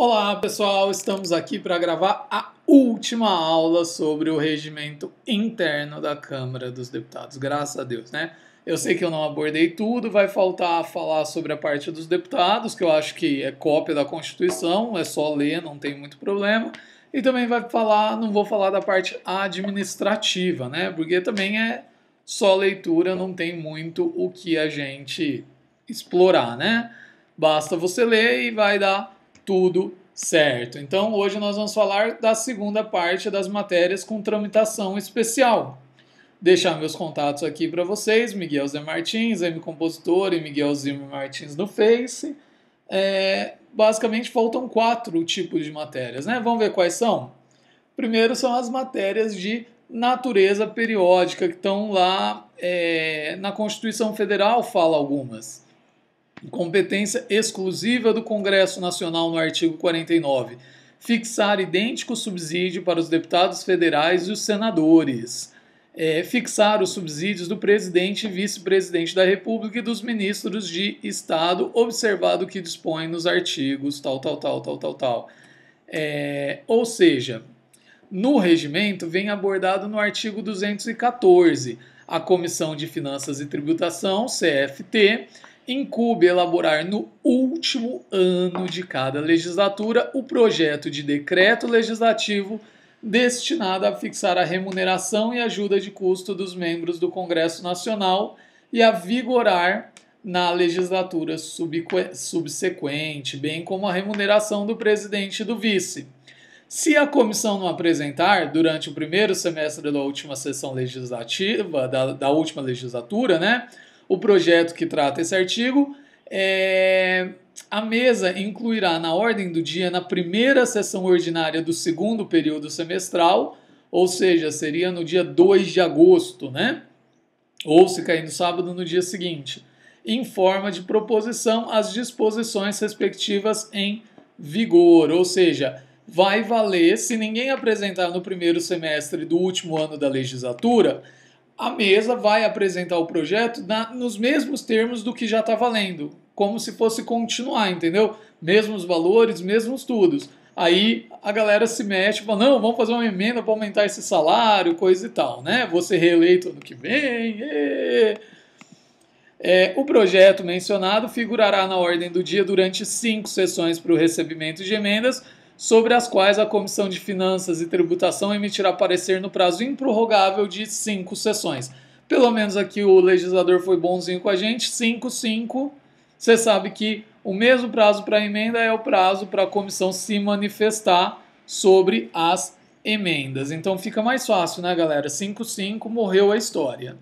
Olá pessoal, estamos aqui para gravar a última aula sobre o regimento interno da Câmara dos Deputados, graças a Deus, né? Eu sei que eu não abordei tudo, vai faltar falar sobre a parte dos deputados, que eu acho que é cópia da Constituição, é só ler, não tem muito problema. E também não vou falar da parte administrativa, né? Porque também é só leitura, não tem muito o que a gente explorar, né? Basta você ler e vai dar tudo certo. Então, hoje nós vamos falar da segunda parte das matérias com tramitação especial. Deixar meus contatos aqui para vocês, Miguel Zé Martins, M Compositor e Miguel Zimmer Martins no Face. Basicamente, faltam 4 tipos de matérias, né? Vamos ver quais são? Primeiro são as matérias de natureza periódica, que estão lá na Constituição Federal, fala algumas. Competência exclusiva do Congresso Nacional no artigo 49. Fixar idêntico subsídio para os deputados federais e os senadores. Fixar os subsídios do presidente e vice-presidente da República e dos ministros de Estado, observado o que dispõe nos artigos tal. Ou seja, no regimento vem abordado no artigo 214, a Comissão de Finanças e Tributação, CFT, incumbe elaborar no último ano de cada legislatura o projeto de decreto legislativo destinado a fixar a remuneração e ajuda de custo dos membros do Congresso Nacional e a vigorar na legislatura subsequente, bem como a remuneração do presidente e do vice. Se a comissão não apresentar, durante o primeiro semestre da última sessão legislativa, da última legislatura, né, o projeto que trata esse artigo, a mesa incluirá na ordem do dia, na primeira sessão ordinária do segundo período semestral, ou seja, seria no dia 2 de agosto, né? Ou se cair no sábado, no dia seguinte, em forma de proposição as disposições respectivas em vigor, ou seja, vai valer, se ninguém apresentar no primeiro semestre do último ano da legislatura, a mesa vai apresentar o projeto nos mesmos termos do que já está valendo, como se fosse continuar, entendeu? Mesmos valores, mesmos tudos. Aí a galera se mexe e fala, não, vamos fazer uma emenda para aumentar esse salário, coisa e tal, né? Vou ser reeleito ano que vem. O projeto mencionado figurará na ordem do dia durante 5 sessões para o recebimento de emendas, sobre as quais a Comissão de Finanças e Tributação emitirá parecer no prazo improrrogável de 5 sessões. Pelo menos aqui o legislador foi bonzinho com a gente, 5. Você sabe que o mesmo prazo para a emenda é o prazo para a comissão se manifestar sobre as emendas. Então fica mais fácil, né, galera? 5, morreu a história.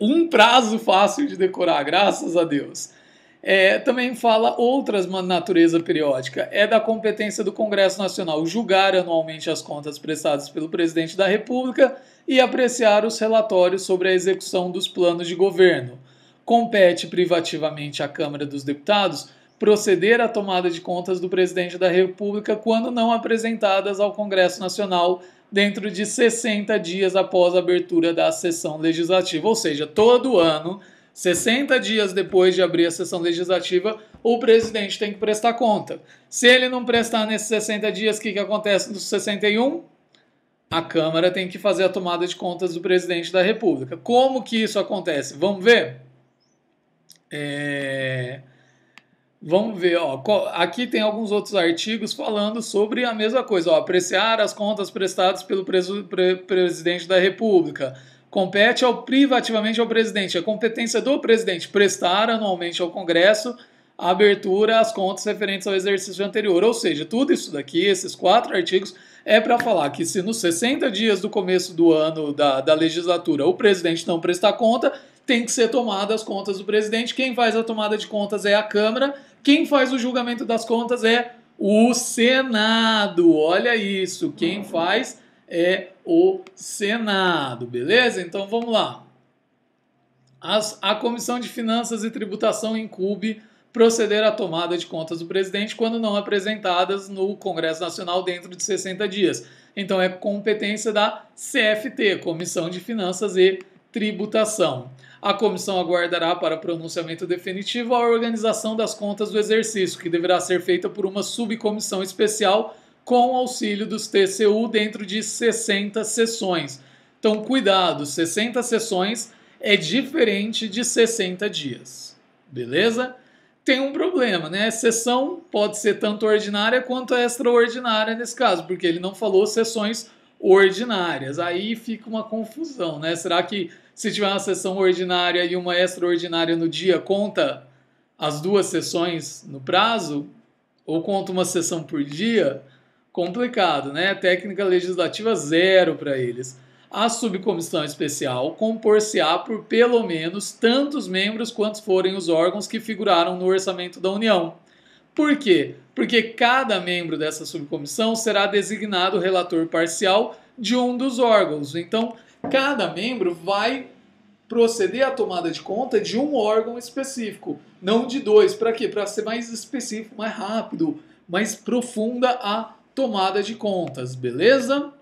Um prazo fácil de decorar, graças a Deus. Também fala outras natureza periódica. É da competência do Congresso Nacional julgar anualmente as contas prestadas pelo Presidente da República e apreciar os relatórios sobre a execução dos planos de governo. Compete privativamente à Câmara dos Deputados proceder à tomada de contas do Presidente da República quando não apresentadas ao Congresso Nacional dentro de 60 dias após a abertura da sessão legislativa. Ou seja, todo ano, 60 dias depois de abrir a sessão legislativa, o presidente tem que prestar conta. Se ele não prestar nesses 60 dias, o que acontece nos 61? A Câmara tem que fazer a tomada de contas do presidente da República. Como que isso acontece? Vamos ver? Vamos ver, aqui tem alguns outros artigos falando sobre a mesma coisa. Apreciar as contas prestadas pelo presidente da República. Compete privativamente ao presidente. A competência do presidente prestar anualmente ao Congresso a abertura às contas referentes ao exercício anterior. Ou seja, tudo isso daqui, esses 4 artigos, é para falar que se nos 60 dias do começo do ano da legislatura o presidente não prestar conta, tem que ser tomada as contas do presidente. Quem faz a tomada de contas é a Câmara. Quem faz o julgamento das contas é o Senado. Olha isso, quem faz é o Senado, beleza? Então vamos lá. A Comissão de Finanças e Tributação incumbe proceder à tomada de contas do presidente quando não apresentadas no Congresso Nacional dentro de 60 dias. Então é competência da CFT, Comissão de Finanças e Tributação. A comissão aguardará para pronunciamento definitivo a organização das contas do exercício, que deverá ser feita por uma subcomissão especial com auxílio dos TCU dentro de 60 sessões. Então, cuidado, 60 sessões é diferente de 60 dias. Beleza? Tem um problema, né? Sessão pode ser tanto ordinária quanto extraordinária nesse caso, porque ele não falou sessões ordinárias. Aí fica uma confusão, né? Será que se tiver uma sessão ordinária e uma extraordinária no dia, conta as duas sessões no prazo? Ou conta uma sessão por dia? Complicado, né? Técnica legislativa zero para eles. A subcomissão especial compor-se-á por pelo menos tantos membros quantos forem os órgãos que figuraram no orçamento da União. Por quê? Porque cada membro dessa subcomissão será designado relator parcial de um dos órgãos. Então, cada membro vai proceder à tomada de conta de um órgão específico, não de dois. Para quê? Para ser mais específico, mais rápido, mais profunda a tomada de contas, beleza?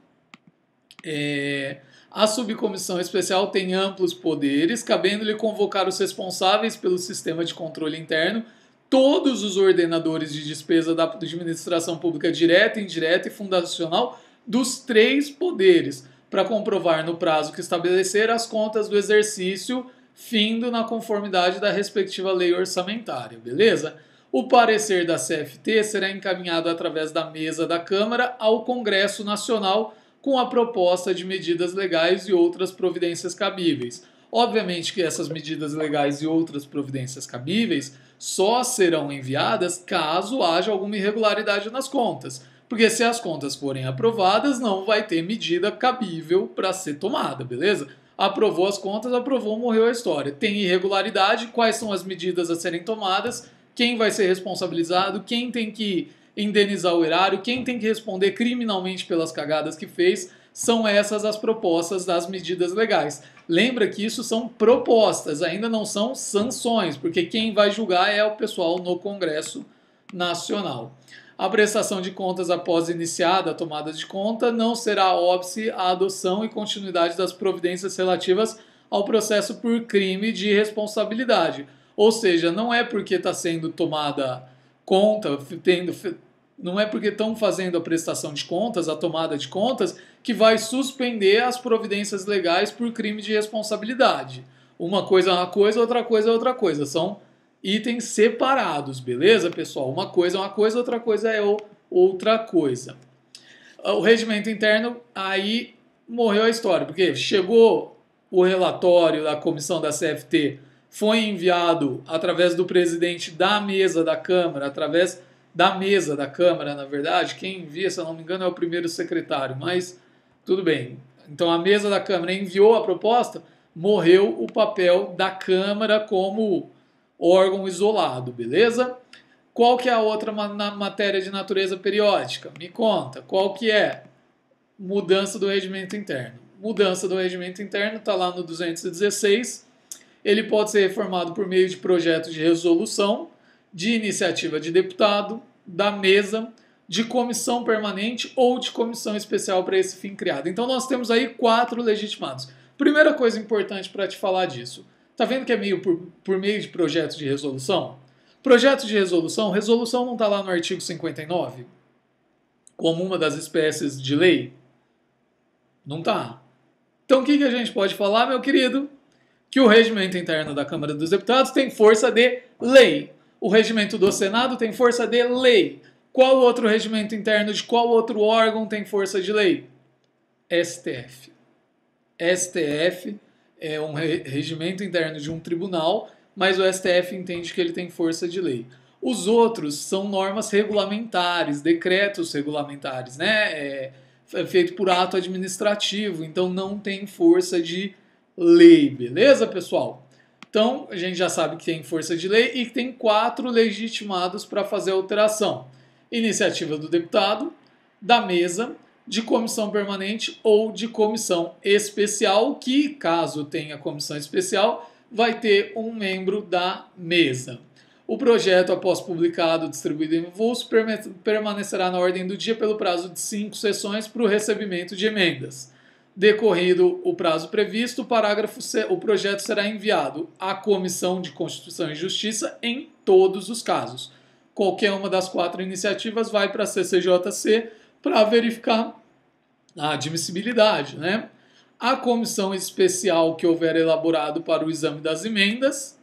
A subcomissão especial tem amplos poderes, cabendo-lhe convocar os responsáveis pelo sistema de controle interno, todos os ordenadores de despesa da administração pública direta, indireta e fundacional dos 3 poderes, para comprovar no prazo que estabelecer as contas do exercício, findo na conformidade da respectiva lei orçamentária, beleza? O parecer da CFT será encaminhado através da mesa da Câmara ao Congresso Nacional com a proposta de medidas legais e outras providências cabíveis. Obviamente que essas medidas legais e outras providências cabíveis só serão enviadas caso haja alguma irregularidade nas contas. Porque se as contas forem aprovadas, não vai ter medida cabível para ser tomada, beleza? Aprovou as contas, aprovou, morreu a história. Tem irregularidade, quais são as medidas a serem tomadas, quem vai ser responsabilizado, quem tem que indenizar o erário, quem tem que responder criminalmente pelas cagadas que fez, são essas as propostas das medidas legais. Lembra que isso são propostas, ainda não são sanções, porque quem vai julgar é o pessoal no Congresso Nacional. A prestação de contas após iniciada a tomada de conta não será óbice a adoção e continuidade das providências relativas ao processo por crime de responsabilidade. Ou seja, não é porque está sendo tomada conta, não é porque estão fazendo a prestação de contas, a tomada de contas, que vai suspender as providências legais por crime de responsabilidade. Uma coisa é uma coisa, outra coisa é outra coisa. São itens separados, beleza, pessoal? Uma coisa é uma coisa, outra coisa é outra coisa. O regimento interno, aí morreu a história, porque chegou o relatório da comissão da CFT, foi enviado através do presidente da mesa da Câmara, através da mesa da Câmara, na verdade, quem envia, se eu não me engano, é o primeiro secretário, mas tudo bem. Então a mesa da Câmara enviou a proposta, morreu o papel da Câmara como órgão isolado, beleza? Qual que é a outra matéria de natureza periódica? Me conta, qual que é? Mudança do regimento interno. Mudança do regimento interno está lá no 216. Ele pode ser reformado por meio de projeto de resolução, de iniciativa de deputado, da mesa, de comissão permanente ou de comissão especial para esse fim criado. Então nós temos aí 4 legitimados. Primeira coisa importante para te falar disso. Tá vendo que é meio por meio de projeto de resolução? Projeto de resolução não está lá no artigo 59? Como uma das espécies de lei? Não tá. Então o que a gente pode falar, meu querido? Que o regimento interno da Câmara dos Deputados tem força de lei. O regimento do Senado tem força de lei. Qual outro regimento interno de qual outro órgão tem força de lei? STF. STF é um regimento interno de um tribunal, mas o STF entende que ele tem força de lei. Os outros são normas regulamentares, decretos regulamentares, né? É feito por ato administrativo, então não tem força de lei, beleza, pessoal? Então, a gente já sabe que tem força de lei e que tem 4 legitimados para fazer a alteração. Iniciativa do deputado, da mesa, de comissão permanente ou de comissão especial, que, caso tenha comissão especial, vai ter um membro da mesa. O projeto, após publicado, distribuído em avulso, permanecerá na ordem do dia pelo prazo de 5 sessões para o recebimento de emendas. Decorrido o prazo previsto, o projeto será enviado à Comissão de Constituição e Justiça em todos os casos. Qualquer uma das 4 iniciativas vai para a CCJC para verificar a admissibilidade, né? A comissão especial que houver elaborado para o exame das emendas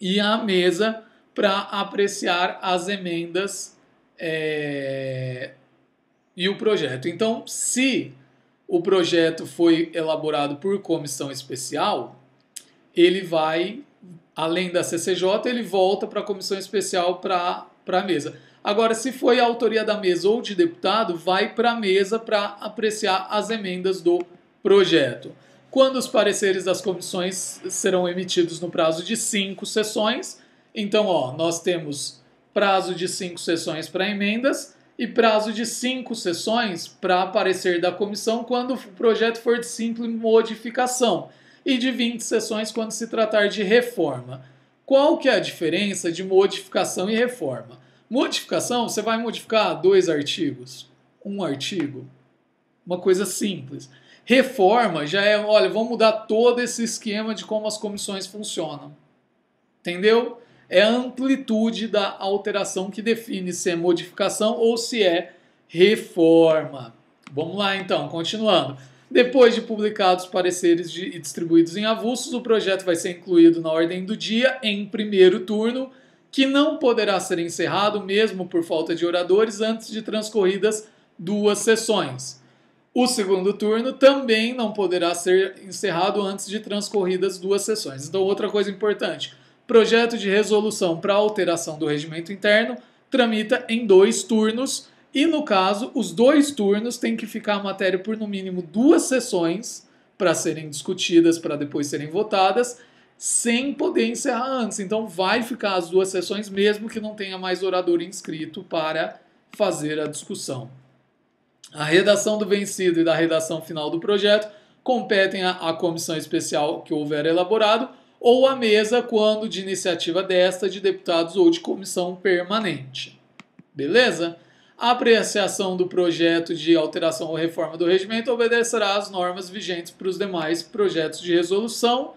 e a mesa para apreciar as emendas e o projeto. Então, se o projeto foi elaborado por comissão especial, ele vai, além da CCJ, ele volta para a comissão especial para a mesa. Agora, se foi a autoria da mesa ou de deputado, vai para a mesa para apreciar as emendas do projeto. Quando os pareceres das comissões serão emitidos no prazo de 5 sessões, então nós temos prazo de 5 sessões para emendas e prazo de 5 sessões para parecer da comissão quando o projeto for de simples modificação e de 20 sessões quando se tratar de reforma. Qual que é a diferença de modificação e reforma? Modificação, você vai modificar 2 artigos, 1 artigo, uma coisa simples. Reforma já é, olha, vamos mudar todo esse esquema de como as comissões funcionam. Entendeu? É a amplitude da alteração que define se é modificação ou se é reforma. Vamos lá então, continuando. Depois de publicados pareceres e distribuídos em avulsos, o projeto vai ser incluído na ordem do dia em primeiro turno, que não poderá ser encerrado, mesmo por falta de oradores, antes de transcorridas 2 sessões. O segundo turno também não poderá ser encerrado antes de transcorridas 2 sessões. Então, outra coisa importante, projeto de resolução para alteração do regimento interno tramita em 2 turnos e, no caso, os 2 turnos têm que ficar a matéria por no mínimo 2 sessões para serem discutidas, para depois serem votadas, sem poder encerrar antes. Então, vai ficar as 2 sessões, mesmo que não tenha mais orador inscrito para fazer a discussão. A redação do vencido e da redação final do projeto competem à comissão especial que houver elaborado ou à mesa quando de iniciativa desta, de deputados ou de comissão permanente. Beleza? A apreciação do projeto de alteração ou reforma do regimento obedecerá às normas vigentes para os demais projetos de resolução.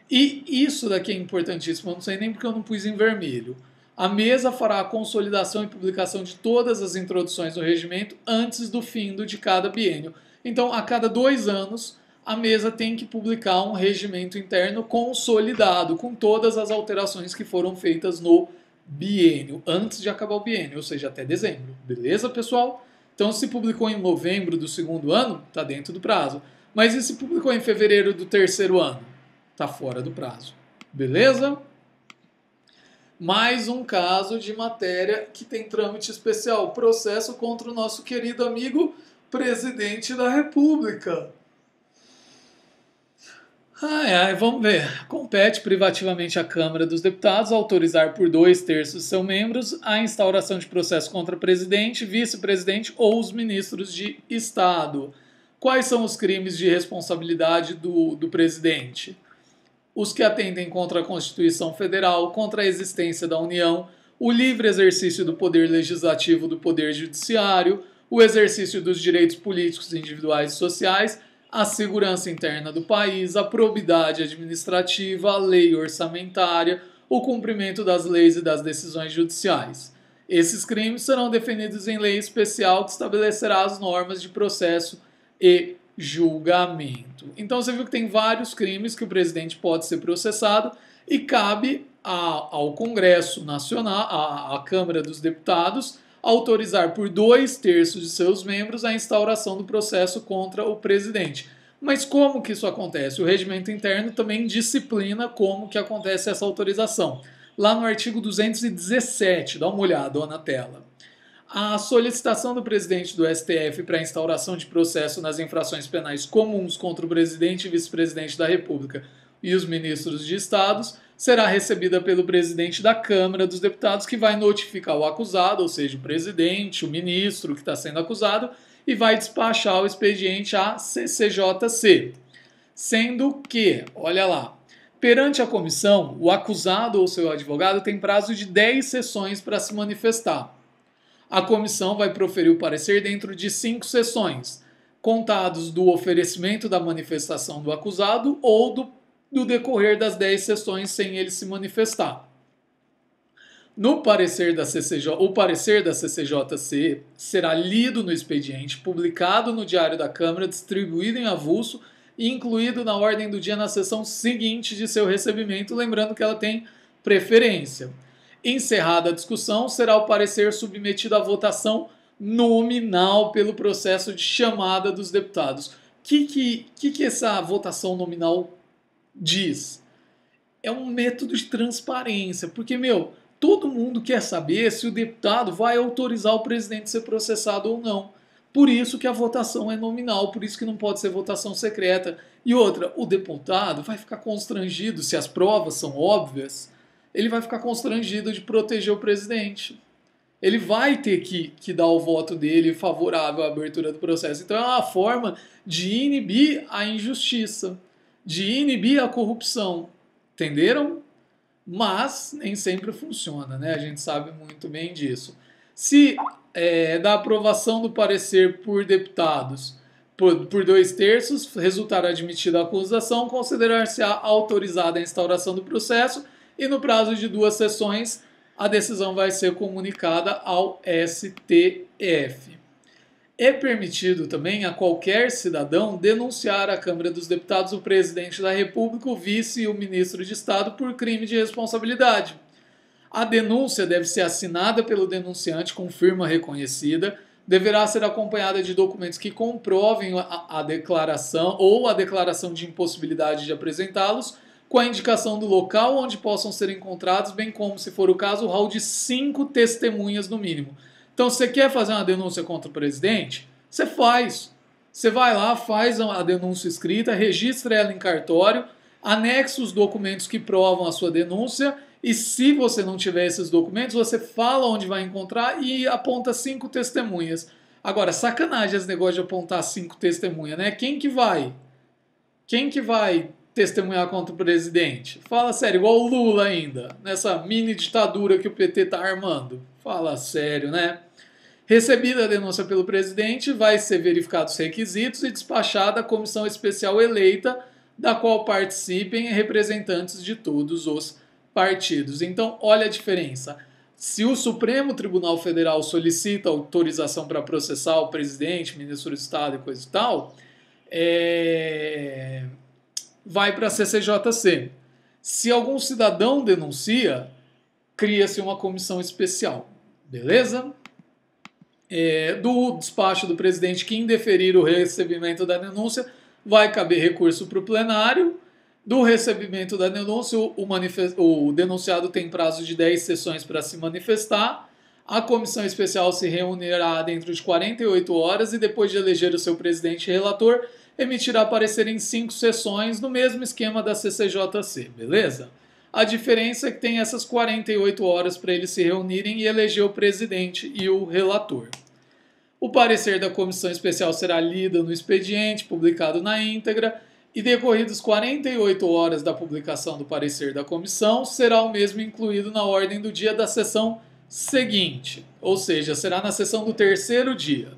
E isso daqui é importantíssimo, eu não sei nem porque eu não pus em vermelho. A mesa fará a consolidação e publicação de todas as introduções no regimento antes do fim de cada biênio. Então, a cada 2 anos, a mesa tem que publicar um regimento interno consolidado, com todas as alterações que foram feitas no biênio, antes de acabar o biênio, ou seja, até dezembro. Beleza, pessoal? Então, se publicou em novembro do 2º ano, está dentro do prazo. Mas e se publicou em fevereiro do 3º ano? Está fora do prazo. Beleza? Mais um caso de matéria que tem trâmite especial. Processo contra o nosso querido amigo presidente da República. Vamos ver. Compete privativamente à Câmara dos Deputados autorizar por 2/3 de seus membros a instauração de processo contra presidente, vice-presidente ou os ministros de Estado. Quais são os crimes de responsabilidade do presidente? Os que atentem contra a Constituição Federal, contra a existência da União, o livre exercício do poder legislativo do poder judiciário, o exercício dos direitos políticos individuais e sociais, a segurança interna do país, a probidade administrativa, a lei orçamentária, o cumprimento das leis e das decisões judiciais. Esses crimes serão definidos em lei especial que estabelecerá as normas de processo e julgamento. Então você viu que tem vários crimes que o presidente pode ser processado e cabe ao Congresso Nacional, à Câmara dos Deputados, autorizar por 2/3 de seus membros a instauração do processo contra o presidente. Mas como que isso acontece? O regimento interno também disciplina como que acontece essa autorização. Lá no artigo 217, dá uma olhada na tela. A solicitação do presidente do STF para a instauração de processo nas infrações penais comuns contra o presidente e vice-presidente da República e os ministros de Estados será recebida pelo presidente da Câmara dos Deputados, que vai notificar o acusado, ou seja, o presidente, o ministro que está sendo acusado, e vai despachar o expediente à CCJC. Sendo que, olha lá, perante a comissão, o acusado ou seu advogado tem prazo de 10 sessões para se manifestar. A comissão vai proferir o parecer dentro de 5 sessões. contados do oferecimento da manifestação do acusado ou do decorrer das 10 sessões sem ele se manifestar. No parecer da CCJ, o parecer da CCJC será lido no expediente, publicado no Diário da Câmara, distribuído em avulso e incluído na ordem do dia na sessão seguinte de seu recebimento, lembrando que ela tem preferência. Encerrada a discussão, será o parecer submetido à votação nominal pelo processo de chamada dos deputados. O que essa votação nominal diz? É um método de transparência, porque, todo mundo quer saber se o deputado vai autorizar o presidente a ser processado ou não. Por isso que a votação é nominal, por isso que não pode ser votação secreta. E outra, o deputado vai ficar constrangido, se as provas são óbvias, ele vai ficar constrangido de proteger o presidente. Ele vai ter que dar o voto dele favorável à abertura do processo. Então é uma forma de inibir a injustiça, de inibir a corrupção. Entenderam? Mas nem sempre funciona, né? A gente sabe muito bem disso. Se da aprovação do parecer por deputados por 2/3, resultar admitida a acusação, considerar-se-á autorizada a instauração do processo e no prazo de 2 sessões a decisão vai ser comunicada ao STF. É permitido também a qualquer cidadão denunciar à Câmara dos Deputados o presidente da República, o vice e o ministro de Estado por crime de responsabilidade. A denúncia deve ser assinada pelo denunciante com firma reconhecida, deverá ser acompanhada de documentos que comprovem a declaração ou a declaração de impossibilidade de apresentá-los, com a indicação do local onde possam ser encontrados, bem como, se for o caso, o rol de 5 testemunhas no mínimo. Então, se você quer fazer uma denúncia contra o presidente, você faz. Você vai lá, faz a denúncia escrita, registra ela em cartório, anexa os documentos que provam a sua denúncia e, se você não tiver esses documentos, você fala onde vai encontrar e aponta 5 testemunhas. Agora, sacanagem esse negócio de apontar 5 testemunhas, né? Quem que vai testemunhar contra o presidente? Fala sério, igual o Lula ainda, nessa mini ditadura que o PT está armando. Fala sério, né? Recebida a denúncia pelo presidente, vai ser verificados os requisitos e despachada a comissão especial eleita, da qual participem representantes de todos os partidos. Então, olha a diferença. Se o Supremo Tribunal Federal solicita autorização para processar o presidente, ministro do Estado e coisa e tal, vai para a CCJC. Se algum cidadão denuncia, cria-se uma comissão especial. Beleza? Do despacho do presidente que indeferir o recebimento da denúncia, vai caber recurso para o plenário. Do recebimento da denúncia, o denunciado tem prazo de 10 sessões para se manifestar. A comissão especial se reunirá dentro de 48 horas e, depois de eleger o seu presidente e relator, emitirá parecer em 5 sessões, no mesmo esquema da CCJC, beleza? A diferença é que tem essas 48 horas para eles se reunirem e eleger o presidente e o relator. O parecer da comissão especial será lido no expediente, publicado na íntegra, e decorridas 48 horas da publicação do parecer da comissão, será o mesmo incluído na ordem do dia da sessão seguinte, ou seja, será na sessão do 3º dia.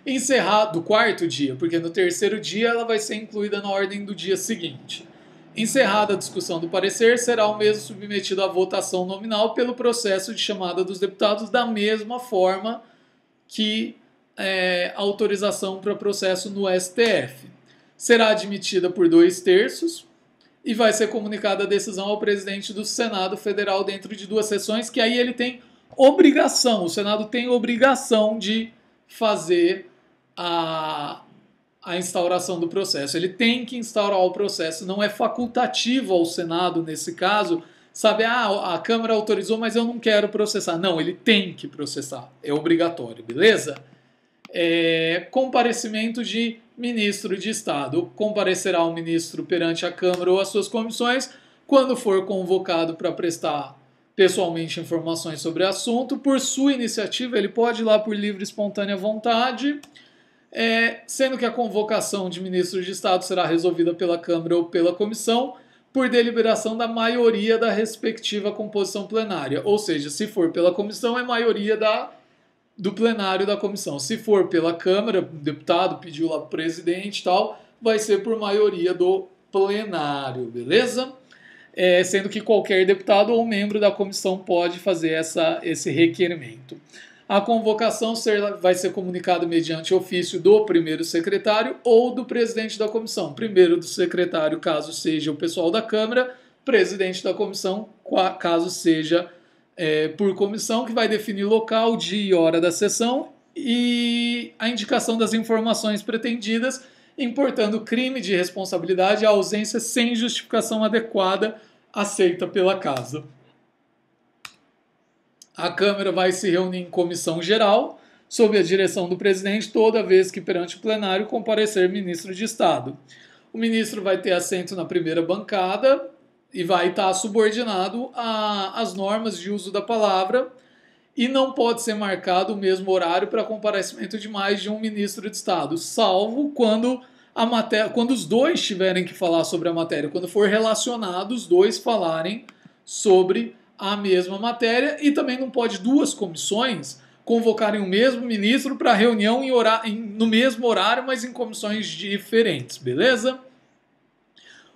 Encerrado, do 4º dia, porque no 3º dia ela vai ser incluída na ordem do dia seguinte. Encerrada a discussão do parecer, será o mesmo submetido à votação nominal pelo processo de chamada dos deputados, da mesma forma que a autorização para processo no STF. Será admitida por 2/3 e vai ser comunicada a decisão ao presidente do Senado Federal dentro de 2 sessões, que aí ele tem obrigação, o Senado tem obrigação de fazer a instauração do processo. Ele tem que instaurar o processo, não é facultativo ao Senado, nesse caso, sabe, a Câmara autorizou, mas eu não quero processar. Não, ele tem que processar, é obrigatório, beleza? Comparecimento de ministro de Estado. Comparecerá o ministro perante a Câmara ou as suas comissões quando for convocado para prestar pessoalmente informações sobre o assunto. Por sua iniciativa, ele pode ir lá por livre e espontânea vontade, sendo que a convocação de ministro de Estado será resolvida pela Câmara ou pela comissão por deliberação da maioria da respectiva composição plenária. Ou seja, se for pela comissão, é maioria da do plenário da comissão. Se for pela Câmara, o deputado pediu lá para o presidente e tal, vai ser por maioria do plenário, beleza? Sendo que qualquer deputado ou membro da comissão pode fazer esse requerimento. A convocação vai ser comunicada mediante ofício do primeiro secretário ou do presidente da comissão. Primeiro do secretário, caso seja o pessoal da Câmara, presidente da comissão, caso seja por comissão, que vai definir local, dia e hora da sessão e a indicação das informações pretendidas, importando crime de responsabilidade e ausência sem justificação adequada aceita pela Casa. A Câmara vai se reunir em comissão geral, sob a direção do presidente, toda vez que perante o plenário comparecer ministro de Estado. O ministro vai ter assento na primeira bancada e vai estar subordinado às normas de uso da palavra e não pode ser marcado o mesmo horário para comparecimento de mais de um ministro de Estado, salvo quando os dois tiverem que falar sobre a matéria, quando for relacionado os dois falarem sobre a mesma matéria, e também não pode duas comissões convocarem o mesmo ministro para reunião no mesmo horário, mas em comissões diferentes, beleza?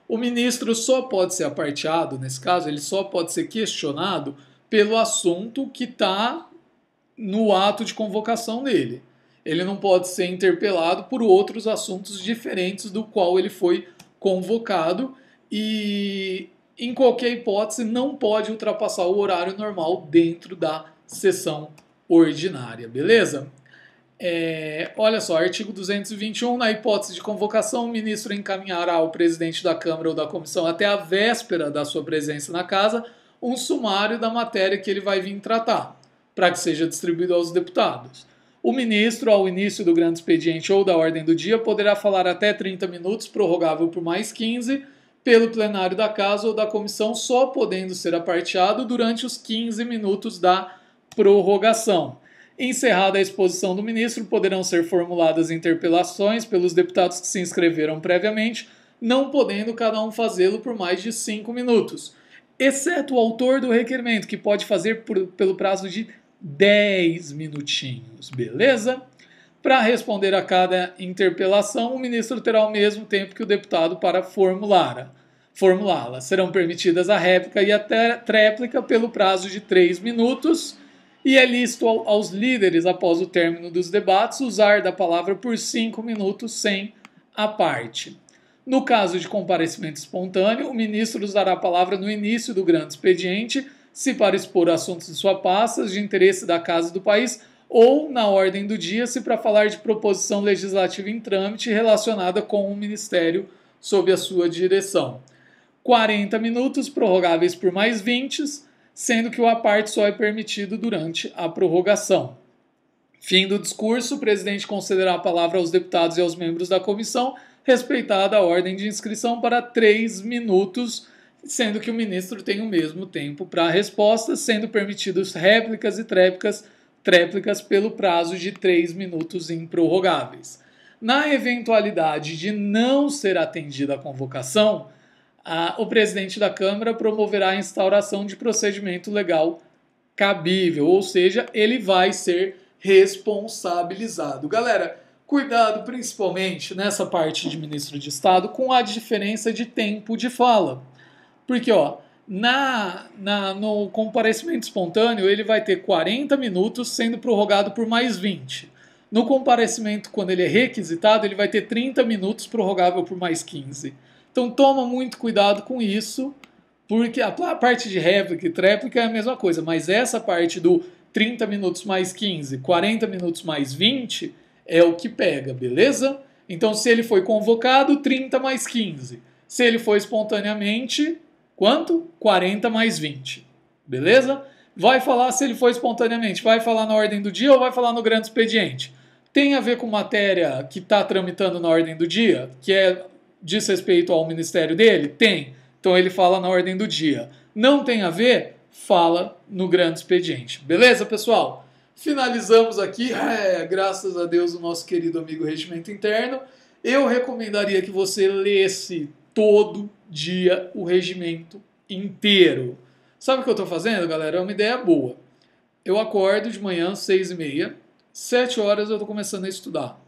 O ministro só pode ser aparteado, nesse caso, ele só pode ser questionado pelo assunto que está no ato de convocação dele. Ele não pode ser interpelado por outros assuntos diferentes do qual ele foi convocado e, em qualquer hipótese, não pode ultrapassar o horário normal dentro da sessão ordinária, beleza? Olha só, artigo 221, na hipótese de convocação, o ministro encaminhará ao presidente da Câmara ou da Comissão até a véspera da sua presença na Casa um sumário da matéria que ele vai vir tratar, para que seja distribuído aos deputados. O ministro, ao início do grande expediente ou da ordem do dia, poderá falar até 30 minutos, prorrogável por mais 15, pelo plenário da Casa ou da Comissão, só podendo ser aparteado durante os 15 minutos da prorrogação. Encerrada a exposição do ministro, poderão ser formuladas interpelações pelos deputados que se inscreveram previamente, não podendo cada um fazê-lo por mais de 5 minutos, exceto o autor do requerimento, que pode fazer pelo prazo de 10 minutinhos, beleza? Para responder a cada interpelação, o ministro terá o mesmo tempo que o deputado para formulá-la. Serão permitidas a réplica e a tréplica pelo prazo de 3 minutos, e é lícito aos líderes, após o término dos debates, usar da palavra por 5 minutos sem a parte. No caso de comparecimento espontâneo, o ministro usará a palavra no início do grande expediente, se para expor assuntos de sua pasta, de interesse da Casa e do país, ou na ordem do dia, se para falar de proposição legislativa em trâmite relacionada com o ministério sob a sua direção. 40 minutos, prorrogáveis por mais 20, sendo que o aparte só é permitido durante a prorrogação. Fim do discurso, o presidente concederá a palavra aos deputados e aos membros da comissão, respeitada a ordem de inscrição para 3 minutos, sendo que o ministro tem o mesmo tempo para a resposta, sendo permitidos réplicas e tréplicas pelo prazo de 3 minutos improrrogáveis. Na eventualidade de não ser atendida a convocação, o presidente da Câmara promoverá a instauração de procedimento legal cabível, ou seja, ele vai ser responsabilizado. Galera, cuidado principalmente nessa parte de ministro de Estado com a diferença de tempo de fala. Porque, no comparecimento espontâneo, ele vai ter 40 minutos sendo prorrogado por mais 20. No comparecimento, quando ele é requisitado, ele vai ter 30 minutos prorrogável por mais 15. Então, toma muito cuidado com isso, porque a parte de réplica e tréplica é a mesma coisa, mas essa parte do 30 minutos mais 15, 40 minutos mais 20 é o que pega, beleza? Então, se ele foi convocado, 30 mais 15. Se ele foi espontaneamente, quanto? 40 mais 20. Beleza? Vai falar se ele foi espontaneamente. Vai falar na ordem do dia ou vai falar no grande expediente? Tem a ver com matéria que está tramitando na ordem do dia? Que diz respeito ao ministério dele? Tem. Então ele fala na ordem do dia. Não tem a ver? Fala no grande expediente. Beleza, pessoal? Finalizamos aqui. Graças a Deus, o nosso querido amigo Regimento Interno. Eu recomendaria que você lesse todo dia o regimento inteiro. Sabe o que eu estou fazendo, galera? É uma ideia boa. Eu acordo de manhã, 6h30, 7 horas eu estou começando a estudar.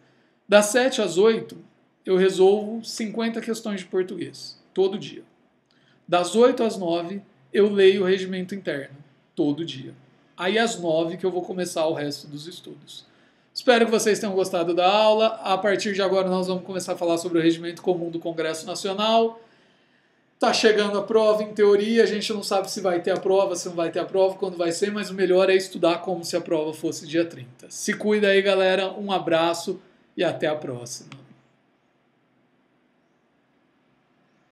Das 7 às 8, eu resolvo 50 questões de português, todo dia. Das 8 às 9, eu leio o regimento interno, todo dia. Aí às 9 que eu vou começar o resto dos estudos. Espero que vocês tenham gostado da aula. A partir de agora nós vamos começar a falar sobre o regimento comum do Congresso Nacional. Tá chegando a prova, em teoria, a gente não sabe se vai ter a prova, se não vai ter a prova, quando vai ser, mas o melhor é estudar como se a prova fosse dia 30. Se cuida aí, galera. Um abraço e até a próxima.